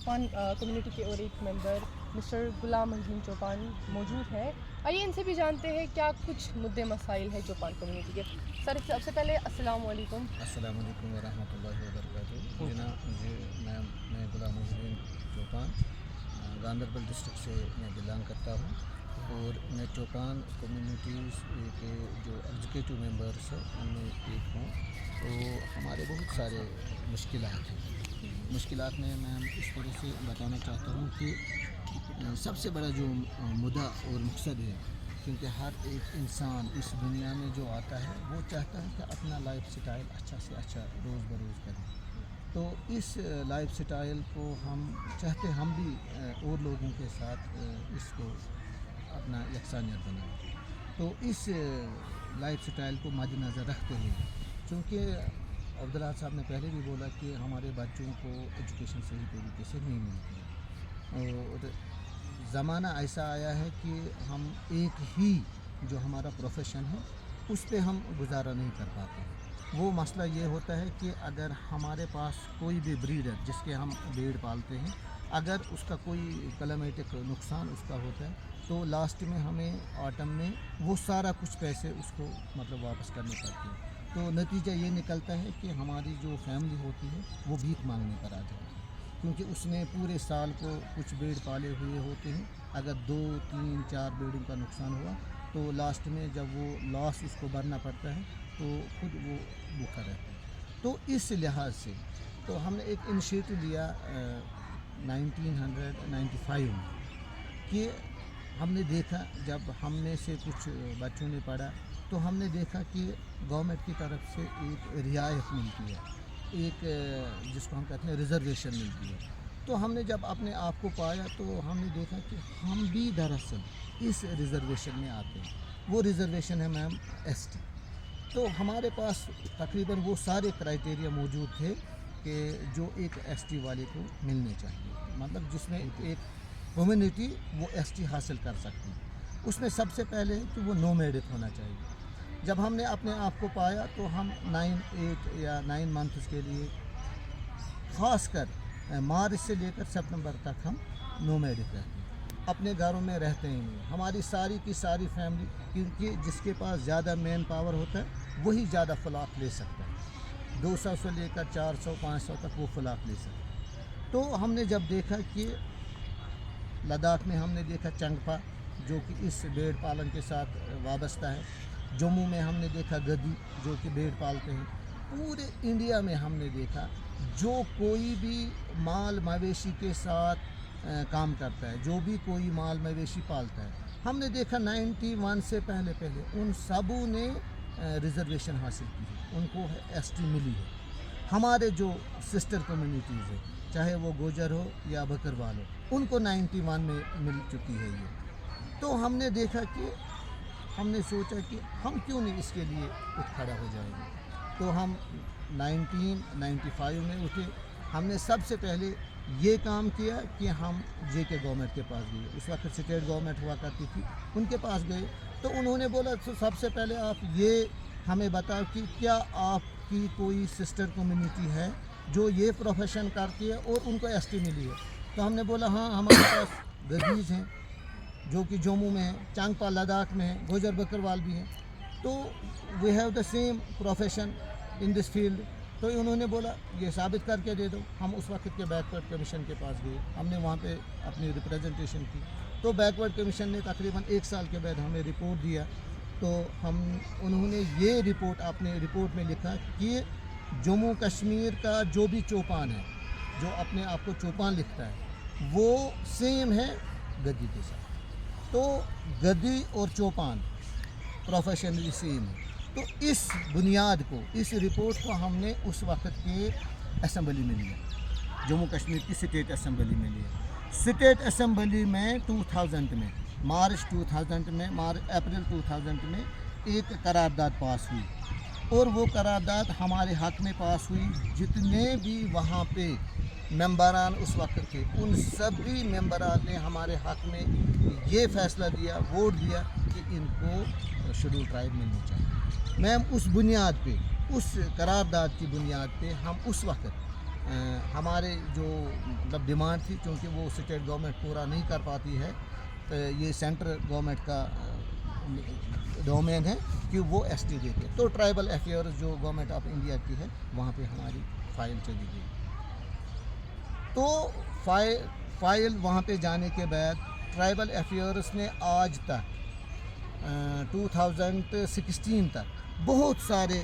Chopan community کے اور ایک ممبر مسٹر غلام محدین چوپان موجود ہیں. آئیے ان سے بھی جانتے ہیں کیا کچھ مدعے مسائل ہیں چوپان کمیونٹی کے. سر سب سے پہلے السلام علیکم. السلام علیکم ورحمۃ اللہ وبرکاتہ. جناب میں غلام محدین چوپان گاندربل ڈسٹرکٹ سے میں بلانگ کرتا ہوں اور میں چوپان کمیونٹیز کے جو ایگزیکٹو ممبرس ہیں ان میں ایک ہوں. تو ہمارے بہت سارے مشکلات ہیں. مشکلات میں اس طرح سے بتانا چاہتا ہوں کہ سب سے بڑا جو مدعا اور مقصد ہے، کیونکہ ہر ایک انسان اس دنیا میں جو آتا ہے وہ چاہتا ہے کہ اپنا لائف سٹائل اچھا سے اچھا روز بروز کرے. تو اس لائف سٹائل کو ہم چاہتے ہم بھی اور لوگوں کے ساتھ اس کو اپنا یکسانیت بنائیں. تو اس لائف سٹائل کو مد نظر رکھتے ہوئے، چونکہ عبداللہ صاحب نے پہلے بھی بولا کہ ہمارے بچوں کو ایجوکیشن صحیح طریقے سے نہیں ملتی ہے اور زمانہ ایسا آیا ہے کہ ہم ایک ہی جو ہمارا پروفیشن ہے اس پہ ہم گزارا نہیں کر پاتے ہیں. وہ مسئلہ یہ ہوتا ہے کہ اگر ہمارے پاس کوئی بھی بریڈر جس کے ہم بھیڑ پالتے ہیں، اگر اس کا کوئی کلائمیٹک نقصان اس کا ہوتا ہے تو لاسٹ میں ہمیں آٹم میں وہ سارا کچھ پیسے اس کو واپس کرنے پڑتے ہیں. تو نتیجہ یہ نکلتا ہے کہ ہماری جو فیملی ہوتی ہے وہ بھیک مانگنے پر آ جاتی ہے، کیونکہ اس نے پورے سال کو کچھ بھیڑ پالے ہوئے ہوتے ہیں. اگر 2 3 4 بھیڑوں کا نقصان ہوا تو لاسٹ میں جب وہ لاس اس کو بھرنا پڑتا ہے تو خود وہ بھوکا رہتا ہے. تو اس لحاظ سے تو ہم نے ایک انیشیٹو لیا 1995 میں کہ ہم نے دیکھا جب ہم میں سے کچھ بچوں نے پڑھا تو ہم نے دیکھا کہ گورنمنٹ کی طرف سے ایک رعایت ملتی ہے، ایک جس کو ہم کہتے ہیں ریزرویشن ملتی ہے. تو ہم نے جب اپنے آپ کو پایا تو ہم نے دیکھا کہ ہم بھی دراصل اس ریزرویشن میں آتے ہیں. وہ ریزرویشن ہے میم ایس ٹی. تو ہمارے پاس تقریباً وہ سارے کرائٹیریا موجود تھے کہ جو ایک ایس ٹی والے کو ملنے چاہیے، جس میں ایک کمیونٹی وہ ایس ٹی حاصل کر سکتی ہے. اس میں سب سے پہلے کہ وہ نو میرٹ ہونا چاہیے. جب ہم نے اپنے آپ کو پایا تو ہم 9 منتھس کے لیے خاص کر مارچ سے لے کر سپتمبر تک ہم نو میرٹ رہتے ہیں، اپنے گھروں میں رہتے ہیں. ہماری ساری کی ساری فیملی، کیونکہ جس کے پاس زیادہ مین پاور ہوتا ہے وہی زیادہ فلاٹ لے سکتا ہے. 200 سے لے کر 400 500 تک وہ فلاٹ لے سکتا ہے. تو ہم نے جب دیکھا کہ لداخ میں ہم نے دیکھا چنگپا جو کہ اس بھیڑ پالن کے ساتھ وابستہ ہے. جموں میں ہم نے دیکھا گدی جو کہ بھیڑ پالتے ہیں. پورے انڈیا میں ہم نے دیکھا جو کوئی بھی مال مویشی کے ساتھ کام کرتا ہے، جو بھی کوئی مال مویشی پالتا ہے، ہم نے دیکھا 91 سے پہلے ان سبوں نے ریزرویشن حاصل کی ہے، ان کو ایس ٹی ملی ہے. ہمارے جو سسٹر کمیونٹیز ہیں چاہے وہ گوجر ہو یا بکروال ہو، ان کو 91 میں مل چکی ہے یہ. تو ہم نے دیکھا کہ ہم نے سوچا کہ ہم کیوں نہیں اس کے لیے اٹھ کھڑا ہو جائیں گے. تو ہم 1995 میں اٹھے. ہم نے سب سے پہلے یہ کام کیا کہ ہم جے کے گورنمنٹ کے پاس گئے. اس وقت اسٹیٹ گورنمنٹ ہوا کرتی تھی، ان کے پاس گئے. تو انہوں نے بولا سب سے پہلے آپ یہ ہمیں بتاؤ کہ کیا آپ کی کوئی سسٹر کمیونٹی ہے جو یہ پروفیشن کرتی ہے اور ان کو ایس ٹی ملی ہے. تو ہم نے بولا ہاں ہمارے پاس گدیز ہیں جو کہ جموں میں ہیں، چانگپا لداخ میں ہیں، گوجر بکروال بھی ہیں. تو we have the same profession in this field. تو انہوں نے بولا یہ ثابت کر کے دے دو. ہم اس وقت کے بیکورڈ کمیشن کے پاس گئے، ہم نے وہاں پہ اپنی ریپریزنٹیشن کی. تو بیکورڈ کمیشن نے تقریباً 1 سال کے بعد ہمیں رپورٹ دیا. تو انہوں نے یہ رپورٹ اپنے رپورٹ میں لکھا کہ جموں کشمیر کا جو بھی چوپان ہے، جو اپنے آپ کو چوپان لکھتا ہے، وہ سیم ہے گدی کے ساتھ. تو گدی اور چوپان پروفیشنلی سیم ہے. تو اس بنیاد کو، اس رپورٹ کو ہم نے اس وقت کے اسمبلی میں لیا، جموں کشمیر کی اسٹیٹ اسمبلی میں لیا. اسٹیٹ اسمبلی میں 2000 میں مارچ 2000 میں اپریل 2000 میں ایک قرارداد پاس ہوئی، اور وہ قرارداد ہمارے حق میں پاس ہوئی. جتنے بھی وہاں پہ ممبران اس وقت تھے ان سبھی ممبران نے ہمارے حق میں یہ فیصلہ دیا، ووٹ دیا کہ ان کو شیڈول ٹرائب ملنی چاہیے. میم اس بنیاد پہ، اس قرارداد کی بنیاد پہ ہم اس وقت ہمارے جو مطلب ڈیمانڈ تھی چونکہ وہ اسٹیٹ گورنمنٹ پورا نہیں کر پاتی ہے، یہ سینٹرل گورنمنٹ کا ڈومین ہے کہ وہ ایس ٹی دیتے، تو ٹرائبل افیئرز جو گورنمنٹ آف انڈیا کی ہے وہاں پہ ہماری فائل چلی گئی. تو فائل وہاں پہ جانے کے بعد ٹرائبل افیئرس نے آج تک 2016 تک بہت سارے